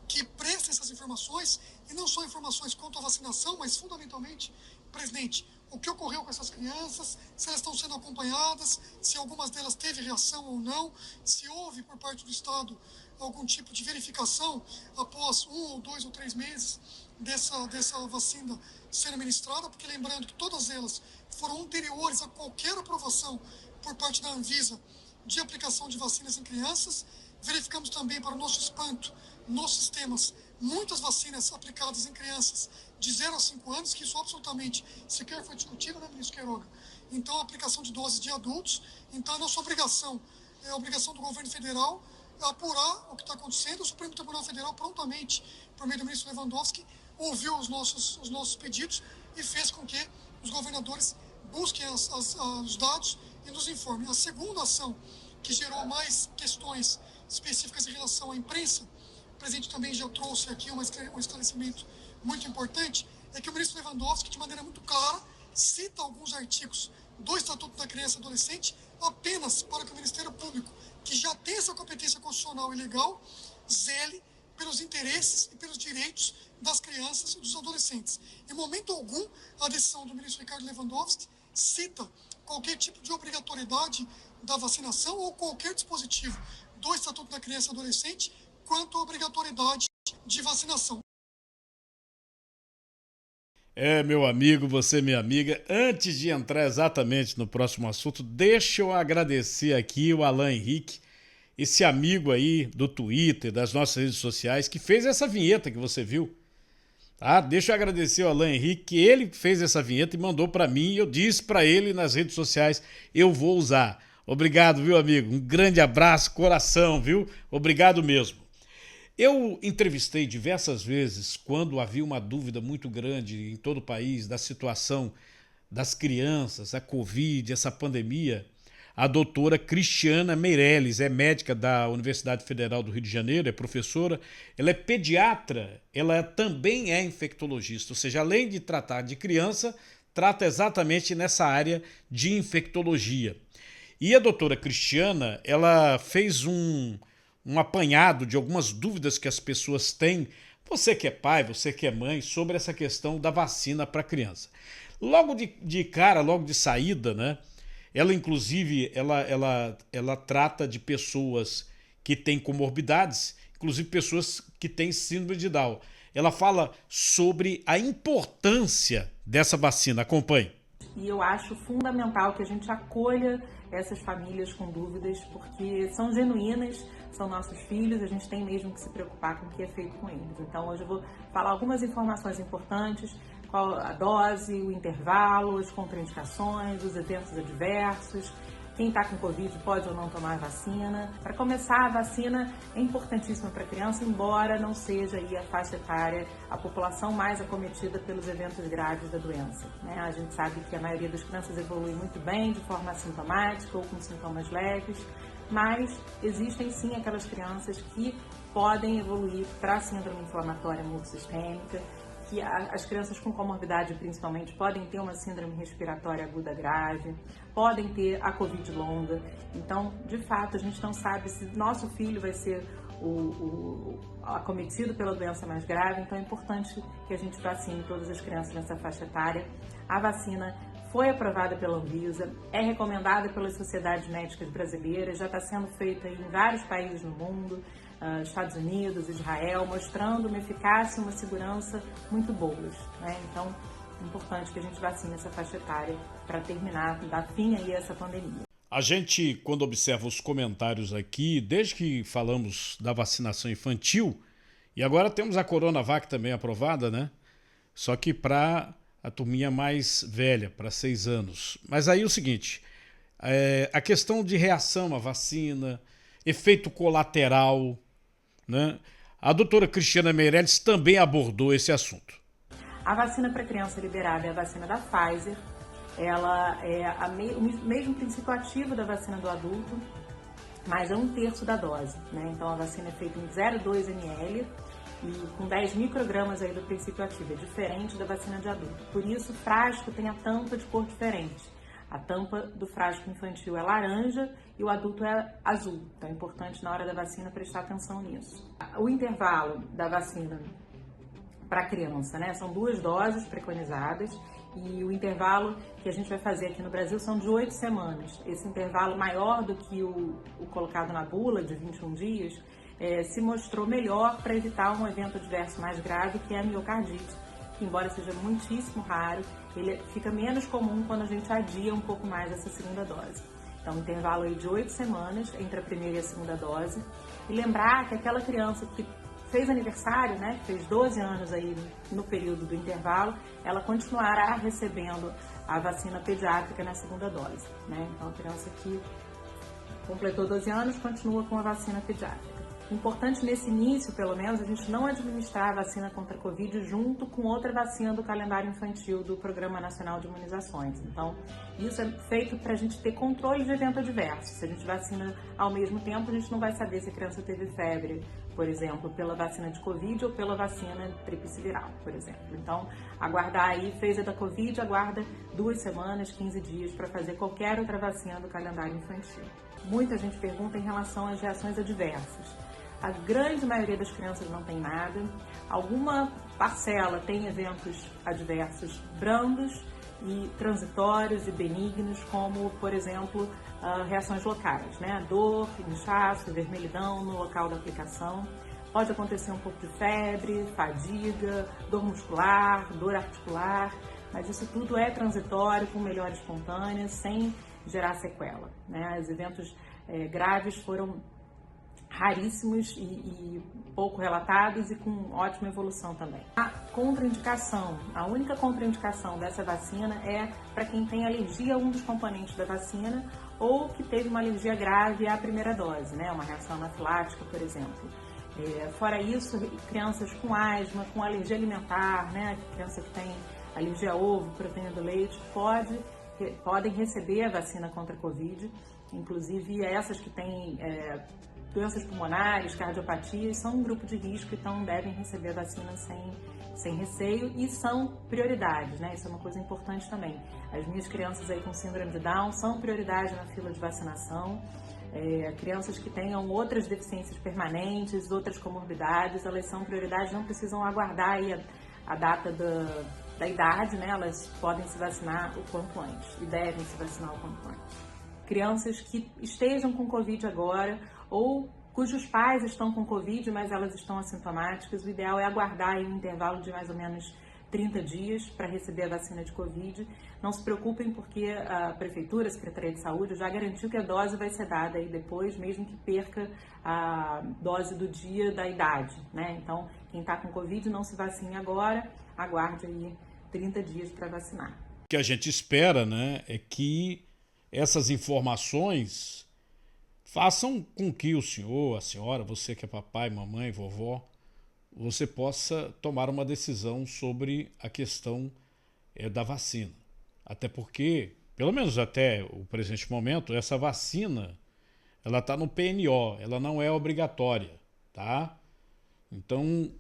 Speaker 6: que prestem essas informações, e não só informações quanto à vacinação, mas fundamentalmente, presidente, o que ocorreu com essas crianças, se elas estão sendo acompanhadas, se algumas delas teve reação ou não, se houve por parte do Estado algum tipo de verificação após 1 ou 2 ou 3 meses dessa vacina ser ministrada, porque lembrando que todas elas foram anteriores a qualquer aprovação por parte da Anvisa de aplicação de vacinas em crianças. Verificamos também, para o nosso espanto, nos sistemas, muitas vacinas aplicadas em crianças de 0 a 5 anos, que isso absolutamente sequer foi discutido, né, ministro Queiroga? Então, a aplicação de doses de adultos. Então, a nossa obrigação, é a obrigação do governo federal, é apurar o que está acontecendo. O Supremo Tribunal Federal, prontamente, por meio do ministro Lewandowski, ouviu os nossos pedidos e fez com que os governadores busquem os dados e nos informem. A segunda ação, que gerou mais questões específicas em relação à imprensa, o presidente também já trouxe aqui um esclarecimento muito importante, é que o ministro Lewandowski, de maneira muito clara, cita alguns artigos do Estatuto da Criança e Adolescente apenas para que o Ministério Público, que já tem essa competência constitucional e legal, zele pelos interesses e pelos direitos das crianças e dos adolescentes. Em momento algum, a decisão do ministro Ricardo Lewandowski cita qualquer tipo de obrigatoriedade da vacinação ou qualquer dispositivo do Estatuto da Criança e Adolescente quanto à obrigatoriedade de vacinação.
Speaker 2: É, meu amigo, você minha amiga, antes de entrar exatamente no próximo assunto, deixa eu agradecer aqui o Alan Henrique, esse amigo aí do Twitter, das nossas redes sociais, que fez essa vinheta que você viu. Tá? Deixa eu agradecer ao Alan Henrique, que ele fez essa vinheta e mandou para mim, e eu disse para ele nas redes sociais, eu vou usar. Obrigado, viu, amigo? Um grande abraço, coração, viu? Obrigado mesmo. Eu entrevistei diversas vezes, quando havia uma dúvida muito grande em todo o país da situação das crianças, a Covid, essa pandemia, a doutora Cristiana Meirelles, é médica da Universidade Federal do Rio de Janeiro, é professora, ela é pediatra, ela também é infectologista, ou seja, além de tratar de criança, trata exatamente nessa área de infectologia. E a doutora Cristiana, ela fez um apanhado de algumas dúvidas que as pessoas têm, você que é pai, você que é mãe, sobre essa questão da vacina para criança. Logo de cara, logo de saída, né? Ela, inclusive, ela trata de pessoas que têm comorbidades, inclusive pessoas que têm síndrome de Down. Ela fala sobre a importância dessa vacina. Acompanhe.
Speaker 7: E eu acho fundamental que a gente acolha essas famílias com dúvidas, porque são genuínas, são nossos filhos, a gente tem mesmo que se preocupar com o que é feito com eles. Então hoje eu vou falar algumas informações importantes, qual a dose, o intervalo, as contraindicações, os eventos adversos, quem está com Covid pode ou não tomar a vacina. Para começar, a vacina é importantíssima para a criança, embora não seja aí a faixa etária, a população mais acometida pelos eventos graves da doença, né? A gente sabe que a maioria das crianças evolui muito bem, de forma assintomática ou com sintomas leves, mas existem sim aquelas crianças que podem evoluir para a síndrome inflamatória multissistêmica, que as crianças com comorbidade principalmente podem ter uma síndrome respiratória aguda grave, podem ter a Covid longa. Então, de fato, a gente não sabe se nosso filho vai ser o acometido pela doença mais grave, então é importante que a gente vacine todas as crianças nessa faixa etária. A vacina foi aprovada pela Anvisa, é recomendada pelas sociedades médicas brasileiras, já está sendo feita em vários países no mundo, Estados Unidos, Israel, mostrando uma eficácia e uma segurança muito boas, né? Então, é importante que a gente vacine essa faixa etária para terminar, dar fim aí a essa pandemia.
Speaker 2: A gente, quando observa os comentários aqui, desde que falamos da vacinação infantil, e agora temos a Coronavac também aprovada, né? Só que para a turminha mais velha, para 6 anos. Mas aí é o seguinte, a questão de reação à vacina, efeito colateral, né? A doutora Cristiana Meirelles também abordou esse assunto.
Speaker 7: A vacina para criança liberada é a vacina da Pfizer. Ela é o mesmo princípio ativo da vacina do adulto, mas é 1/3 da dose, né? Então a vacina é feita em 0,2 ml e com 10 microgramas aí do princípio ativo. É diferente da vacina de adulto. Por isso o frasco tem a tampa de cor diferente. A tampa do frasco infantil é laranja e o adulto é azul. Então é importante na hora da vacina prestar atenção nisso. O intervalo da vacina para criança, né? São 2 doses preconizadas e o intervalo que a gente vai fazer aqui no Brasil são de 8 semanas. Esse intervalo maior do que o colocado na bula, de 21 dias, se mostrou melhor para evitar um evento adverso mais grave, que é a miocardite, que embora seja muitíssimo raro, ele fica menos comum quando a gente adia um pouco mais essa segunda dose. Então, um intervalo aí de 8 semanas entre a primeira e a segunda dose. E lembrar que aquela criança que fez aniversário, né, que fez 12 anos aí no período do intervalo, ela continuará recebendo a vacina pediátrica na segunda dose, né? Então, a criança que completou 12 anos continua com a vacina pediátrica. Importante nesse início, pelo menos, a gente não administrar a vacina contra a Covid junto com outra vacina do calendário infantil do Programa Nacional de Imunizações. Então, isso é feito para a gente ter controle de evento adverso. Se a gente vacina ao mesmo tempo, a gente não vai saber se a criança teve febre, por exemplo, pela vacina de Covid ou pela vacina tríplice viral, por exemplo. Então, aguardar aí, fez a da Covid, aguarda 2 semanas, 15 dias para fazer qualquer outra vacina do calendário infantil. Muita gente pergunta em relação às reações adversas. A grande maioria das crianças não tem nada. Alguma parcela tem eventos adversos brandos e transitórios e benignos, como, por exemplo, reações locais, né? Dor, inchaço, vermelhidão no local da aplicação. Pode acontecer um pouco de febre, fadiga, dor muscular, dor articular, mas isso tudo é transitório, com melhora espontânea, sem gerar sequela, né? Os eventos graves foram raríssimos e pouco relatados e com ótima evolução também. A contraindicação, a única contraindicação dessa vacina é para quem tem alergia a um dos componentes da vacina ou que teve uma alergia grave à primeira dose, né? Uma reação anafilática, por exemplo. Fora isso, crianças com asma, com alergia alimentar, né? Criança que tem alergia a ovo, proteína do leite, podem receber a vacina contra a Covid. Inclusive, essas que têm doenças pulmonares, cardiopatias, são um grupo de risco, então devem receber a vacina sem receio e são prioridades, né? Isso é uma coisa importante também. As minhas crianças aí com síndrome de Down são prioridade na fila de vacinação. Crianças que tenham outras deficiências permanentes, outras comorbidades, elas são prioridade, não precisam aguardar aí a data da idade, né? Elas podem se vacinar o quanto antes e devem se vacinar o quanto antes. Crianças que estejam com Covid agora ou cujos pais estão com Covid, mas elas estão assintomáticas, o ideal é aguardar aí um intervalo de mais ou menos 30 dias para receber a vacina de Covid. Não se preocupem porque a Prefeitura, a Secretaria de Saúde, já garantiu que a dose vai ser dada aí depois, mesmo que perca a dose do dia da idade, né? Então, quem está com Covid não se vacine agora, aguarde aí 30 dias para vacinar.
Speaker 2: O que a gente espera, né, é que essas informações façam com que o senhor, a senhora, você que é papai, mamãe, vovó, você possa tomar uma decisão sobre a questão da vacina. Até porque, pelo menos até o presente momento, essa vacina, ela está no PNO, ela não é obrigatória, tá? Então,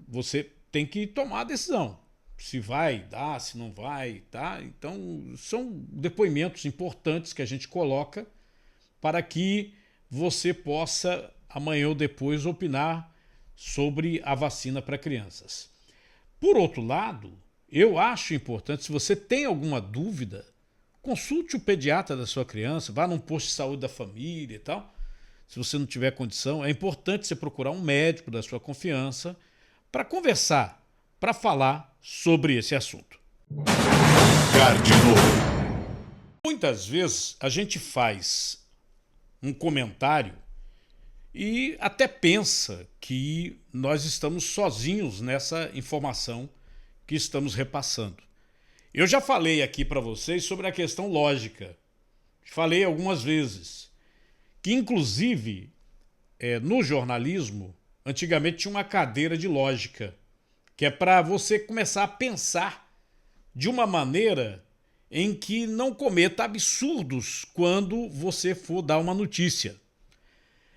Speaker 2: você tem que tomar a decisão. Se vai dar, se não vai, tá? Então, são depoimentos importantes que a gente coloca para que você possa, amanhã ou depois, opinar sobre a vacina para crianças. Por outro lado, eu acho importante, se você tem alguma dúvida, consulte o pediatra da sua criança, vá num posto de saúde da família e tal. Se você não tiver condição, é importante você procurar um médico da sua confiança para conversar, para falar sobre esse assunto. Muitas vezes a gente faz um comentário e até pensa que nós estamos sozinhos nessa informação que estamos repassando. Eu já falei aqui para vocês sobre a questão lógica. Falei algumas vezes que, inclusive, no jornalismo, antigamente tinha uma cadeira de lógica, que é para você começar a pensar de uma maneira em que não cometa absurdos quando você for dar uma notícia.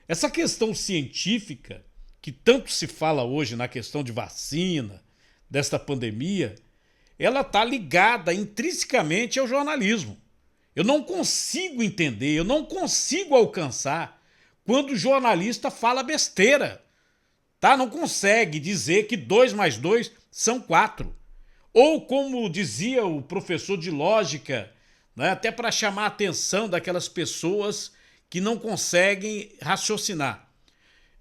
Speaker 2: Essa questão científica, que tanto se fala hoje na questão de vacina, desta pandemia, ela está ligada intrinsecamente ao jornalismo. Eu não consigo entender, eu não consigo alcançar quando o jornalista fala besteira. Tá? Não consegue dizer que 2 mais 2 são 4. Ou como dizia o professor de lógica, né, até para chamar a atenção daquelas pessoas que não conseguem raciocinar.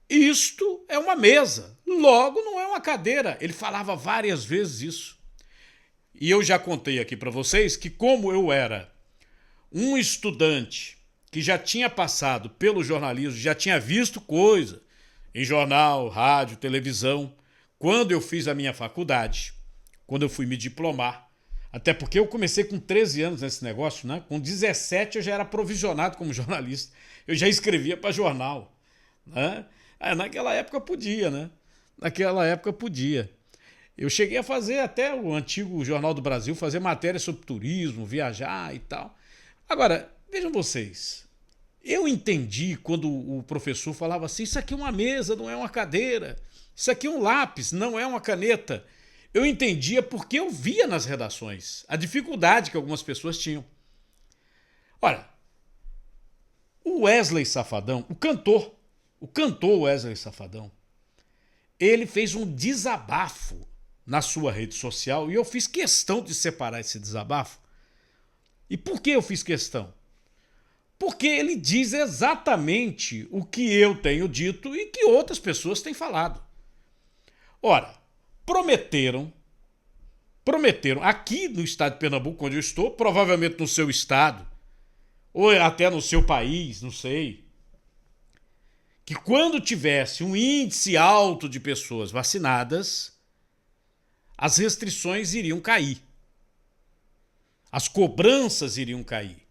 Speaker 2: Isto é uma mesa, logo não é uma cadeira. Ele falava várias vezes isso. E eu já contei aqui para vocês que, como eu era um estudante que já tinha passado pelo jornalismo, já tinha visto coisa em jornal, rádio, televisão, quando eu fiz a minha faculdade, quando eu fui me diplomar, até porque eu comecei com 13 anos nesse negócio, né? Com 17 eu já era provisionado como jornalista, eu já escrevia para jornal, né? Naquela época podia, né? Naquela época podia. Eu cheguei a fazer até o antigo Jornal do Brasil, fazer matéria sobre turismo, viajar e tal. Agora, vejam vocês, eu entendi quando o professor falava assim, isso aqui é uma mesa, não é uma cadeira, isso aqui é um lápis, não é uma caneta. Eu entendia porque eu via nas redações a dificuldade que algumas pessoas tinham. Olha, o Wesley Safadão, o cantor Wesley Safadão, ele fez um desabafo na sua rede social e eu fiz questão de separar esse desabafo. E por que eu fiz questão? Porque ele diz exatamente o que eu tenho dito e que outras pessoas têm falado. Ora, prometeram aqui no estado de Pernambuco, onde eu estou, provavelmente no seu estado, ou até no seu país, não sei, que quando tivesse um índice alto de pessoas vacinadas, as restrições iriam cair. As cobranças iriam cair.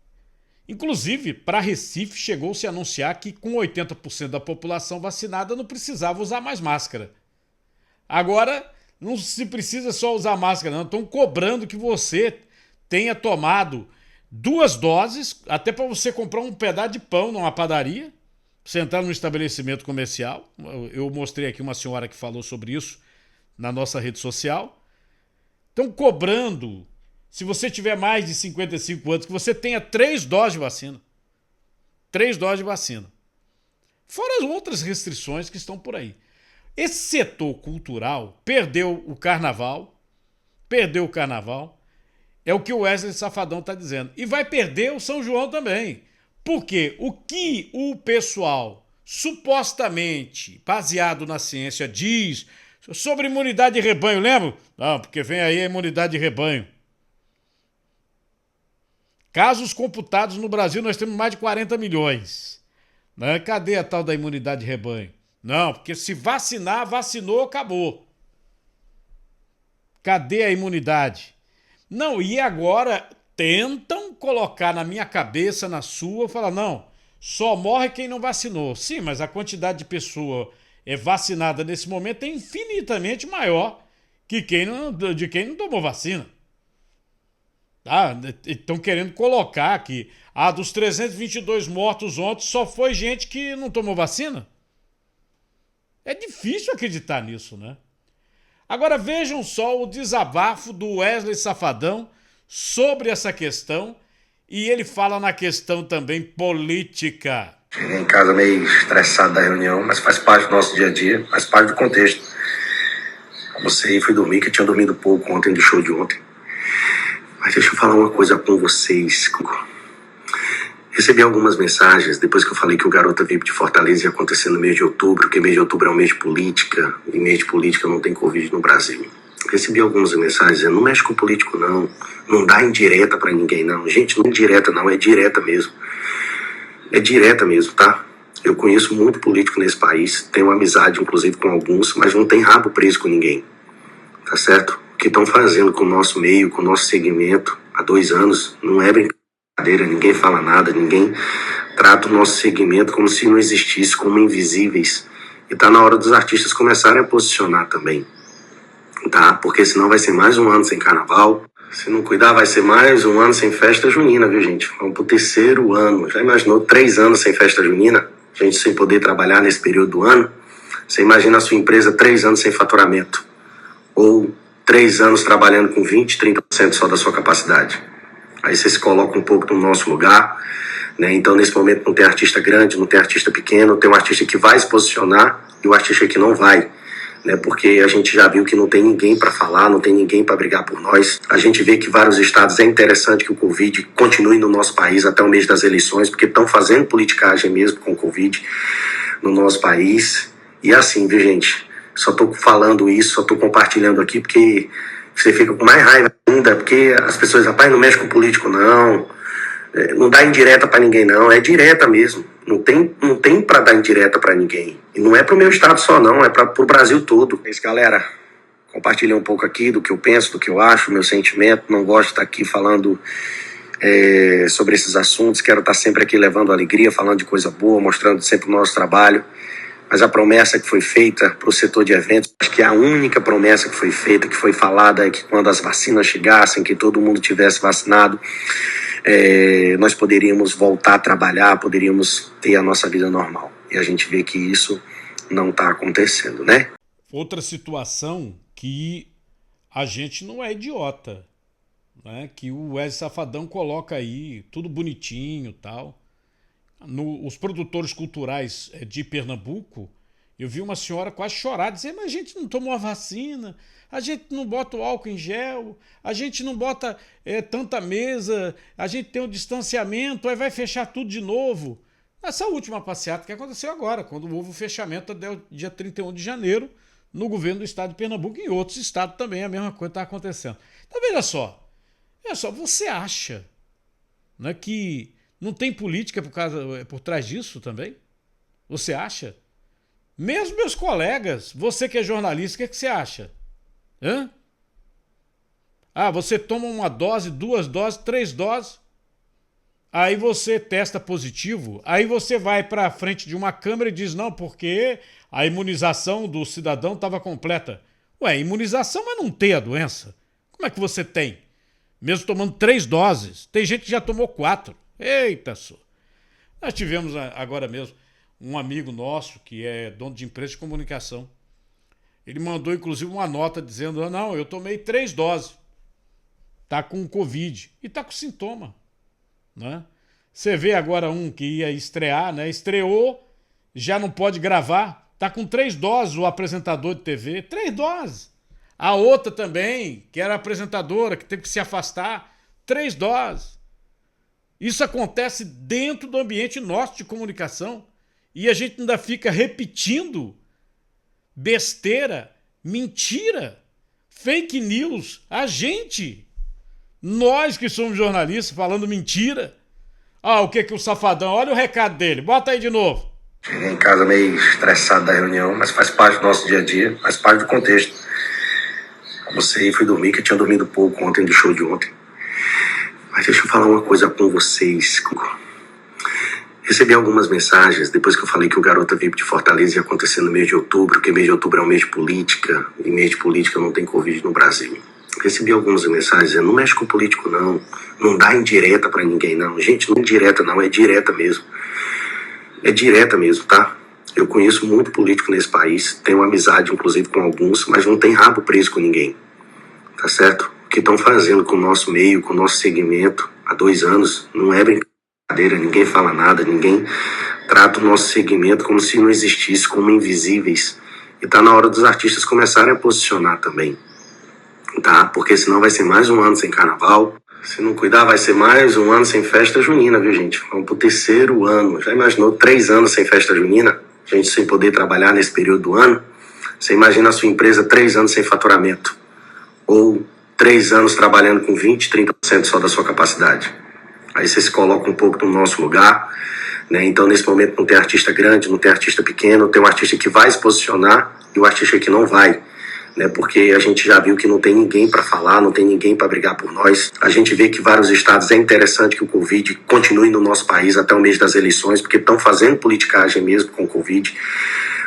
Speaker 2: Inclusive, para Recife, chegou-se a anunciar que com 80% da população vacinada não precisava usar mais máscara. Agora, não se precisa só usar máscara, não. Estão cobrando que você tenha tomado 2 doses, até para você comprar um pedaço de pão numa padaria, você entrar num estabelecimento comercial. Eu mostrei aqui uma senhora que falou sobre isso na nossa rede social. Estão cobrando, se você tiver mais de 55 anos, que você tenha 3 doses de vacina. 3 doses de vacina. Fora as outras restrições que estão por aí. Esse setor cultural perdeu o carnaval. É o que o Wesley Safadão está dizendo. E vai perder o São João também. Porque o que o pessoal, supostamente baseado na ciência, diz sobre imunidade de rebanho, lembra? Não, porque vem aí a imunidade de rebanho. Casos computados no Brasil, nós temos mais de 40 milhões. Né? Cadê a tal da imunidade de rebanho? Não, porque se vacinar, vacinou, acabou. Cadê a imunidade? Não, e agora tentam colocar na minha cabeça, na sua, falar, não, só morre quem não vacinou. Sim, mas a quantidade de pessoa vacinada nesse momento é infinitamente maior que de quem não tomou vacina. Tá? Estão querendo colocar que dos 322 mortos ontem só foi gente que não tomou vacina? É difícil acreditar nisso, né? Agora vejam só o desabafo do Wesley Safadão sobre essa questão, e ele fala na questão também política.
Speaker 1: Cheguei em casa meio estressado da reunião, mas faz parte do nosso dia a dia, faz parte do contexto. Almocei e fui dormir, que eu tinha dormido pouco ontem do show de ontem. Mas deixa eu falar uma coisa com vocês. Recebi algumas mensagens depois que eu falei que o Garota VIP de Fortaleza ia acontecer no mês de outubro, porque mês de outubro é um mês de política, e mês de política não tem Covid no Brasil. Recebi algumas mensagens dizendo, não mexe com político não, não dá indireta pra ninguém não. Gente, não é indireta não, é direta mesmo. É direta mesmo, tá? Eu conheço muito político nesse país, tenho amizade inclusive com alguns, mas não tem rabo preso com ninguém, tá certo? O que estão fazendo com o nosso meio, com o nosso segmento há 2 anos, não é brincadeira, ninguém fala nada, ninguém trata o nosso segmento como se não existisse, como invisíveis. E tá na hora dos artistas começarem a posicionar também, tá? Porque senão vai ser mais um ano sem carnaval. Se não cuidar, vai ser mais um ano sem festa junina, viu, gente? Vamos pro 3º ano. Já imaginou 3 anos sem festa junina? Gente sem poder trabalhar nesse período do ano? Você imagina a sua empresa 3 anos sem faturamento. Ou 3 anos trabalhando com 20, 30% só da sua capacidade. Aí você se coloca um pouco no nosso lugar, né? Então, nesse momento, não tem artista grande, não tem artista pequeno, tem um artista que vai se posicionar e o artista que não vai. Né, porque a gente já viu que não tem ninguém para falar, não tem ninguém para brigar por nós. A gente vê que vários estados, é interessante que o Covid continue no nosso país até o mês das eleições, porque estão fazendo politicagem mesmo com o Covid no nosso país. E assim, viu, gente? Só estou falando isso, só estou compartilhando aqui porque você fica com mais raiva ainda, porque as pessoas, rapaz, não mexe com político não, não dá indireta para ninguém não, é direta mesmo. Não tem para dar indireta para ninguém. E não é pro meu estado só não, é pro Brasil todo. É isso, galera. Compartilhei um pouco aqui do que eu penso, do que eu acho, meu sentimento. Não gosto de estar aqui falando sobre esses assuntos. Quero estar sempre aqui levando alegria, falando de coisa boa, mostrando sempre o nosso trabalho. Mas a promessa que foi feita para o setor de eventos, acho que a única promessa que foi feita, que foi falada, é que quando as vacinas chegassem, que todo mundo tivesse vacinado, nós poderíamos voltar a trabalhar, poderíamos ter a nossa vida normal. E a gente vê que isso não está acontecendo, né?
Speaker 2: Outra situação que a gente não é idiota, né? Que o Wesley Safadão coloca aí, tudo bonitinho e tal. Os produtores culturais de Pernambuco Eu vi uma senhora quase chorar, dizer, mas a gente não tomou a vacina, a gente não bota o álcool em gel, a gente não bota tanta mesa, a gente tem um distanciamento, aí vai fechar tudo de novo. Essa última passeata que aconteceu agora, quando houve o fechamento até o dia 31 de janeiro, no governo do estado de Pernambuco e em outros estados também a mesma coisa está acontecendo. Então veja só, você acha, né, que não tem política por trás disso também? Você acha? Mesmo meus colegas, você que é jornalista, o que você acha? Hã? Ah, você toma uma dose, 2 doses, 3 doses, aí você testa positivo, aí você vai para frente de uma câmera e diz não, porque a imunização do cidadão estava completa. Ué, imunização é não ter a doença. Como é que você tem? Mesmo tomando 3 doses. Tem gente que já tomou 4. Eita, só. Nós tivemos agora mesmo um amigo nosso que é dono de empresa de comunicação. Ele mandou inclusive uma nota dizendo, não, eu tomei 3 doses. Tá com Covid. E tá com sintoma. Né? Você vê agora um que ia estrear, né? Estreou, já não pode gravar, tá com 3 doses o apresentador de TV, 3 doses. A outra também, que era apresentadora, que teve que se afastar, 3 doses. Isso acontece dentro do ambiente nosso de comunicação e a gente ainda fica repetindo besteira, mentira, fake news, nós que somos jornalistas falando mentira. Ah, o que o safadão, olha o recado dele, bota aí de novo.
Speaker 1: Cheguei em casa meio estressado da reunião, mas faz parte do nosso dia a dia, faz parte do contexto. Almocei e fui dormir, que eu tinha dormido pouco ontem do show de ontem. Mas deixa eu falar uma coisa com vocês. Recebi algumas mensagens depois que eu falei que o Garota VIP de Fortaleza ia acontecer no mês de outubro, que mês de outubro é um mês de política, e mês de política não tem Covid no Brasil. Recebi algumas mensagens dizendo, não mexe com político não, não dá indireta pra ninguém não. Gente, não é indireta não, é direta mesmo. É direta mesmo, tá? Eu conheço muito político nesse país, tenho amizade inclusive com alguns, mas não tem rabo preso com ninguém, tá certo? O que estão fazendo com o nosso meio, com o nosso segmento há 2 anos, não é brincadeira, ninguém fala nada, ninguém trata o nosso segmento como se não existisse, como invisíveis. E tá na hora dos artistas começarem a posicionar também, tá? Porque senão vai ser mais um ano sem carnaval, se não cuidar vai ser mais um ano sem festa junina, viu gente? Vamos pro 3º ano, já imaginou 3 anos sem festa junina? Gente sem poder trabalhar nesse período do ano? Você imagina a sua empresa 3 anos sem faturamento, ou 3 anos trabalhando com 20, 30% só da sua capacidade. Aí você se coloca um pouco no nosso lugar, né? Então nesse momento não tem artista grande, não tem artista pequeno, tem um artista que vai se posicionar e o artista que não vai, né? Porque a gente já viu que não tem ninguém para falar, não tem ninguém para brigar por nós. A gente vê que vários estados, é interessante que o Covid continue no nosso país até o mês das eleições, porque estão fazendo politicagem mesmo com o Covid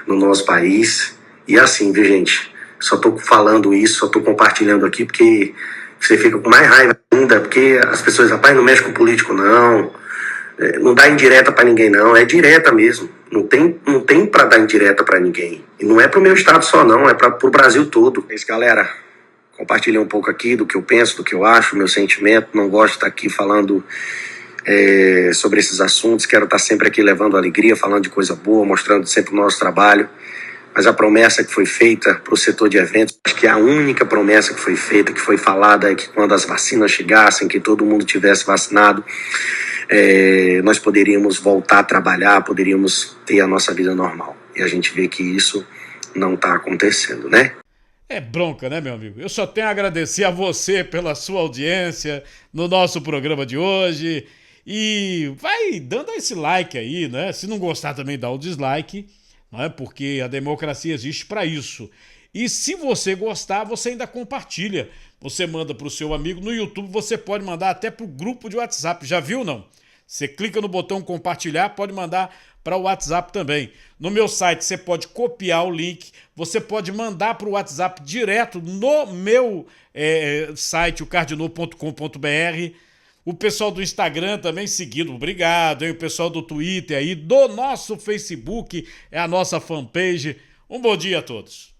Speaker 1: no nosso país. E assim, viu gente, só tô falando isso, só tô compartilhando aqui porque você fica com mais raiva ainda, porque as pessoas, rapaz, não mexe com político não, não dá indireta para ninguém não, é direta mesmo, não tem para dar indireta para ninguém, e não é pro meu estado só não, é pro Brasil todo. É isso, galera, compartilhei um pouco aqui do que eu penso, do que eu acho, meu sentimento, não gosto de estar aqui falando sobre esses assuntos, quero estar sempre aqui levando alegria, falando de coisa boa, mostrando sempre o nosso trabalho. Mas a promessa que foi feita para o setor de eventos, acho que a única promessa que foi feita, que foi falada, é que quando as vacinas chegassem, que todo mundo tivesse vacinado, nós poderíamos voltar a trabalhar, poderíamos ter a nossa vida normal. E a gente vê que isso não está acontecendo, né?
Speaker 2: É bronca, né, meu amigo? Eu só tenho a agradecer a você pela sua audiência no nosso programa de hoje. E vai dando esse like aí, né? Se não gostar também, dá o dislike. Não é? Porque a democracia existe para isso. E se você gostar, você ainda compartilha. Você manda para o seu amigo. No YouTube você pode mandar até para o grupo de WhatsApp. Já viu, não? Você clica no botão compartilhar, pode mandar para o WhatsApp também. No meu site você pode copiar o link. Você pode mandar para o WhatsApp direto no meu site, ocardinô.com.br. O pessoal do Instagram também seguindo, obrigado, hein? O pessoal do Twitter aí, do nosso Facebook, é a nossa fanpage. Um bom dia a todos.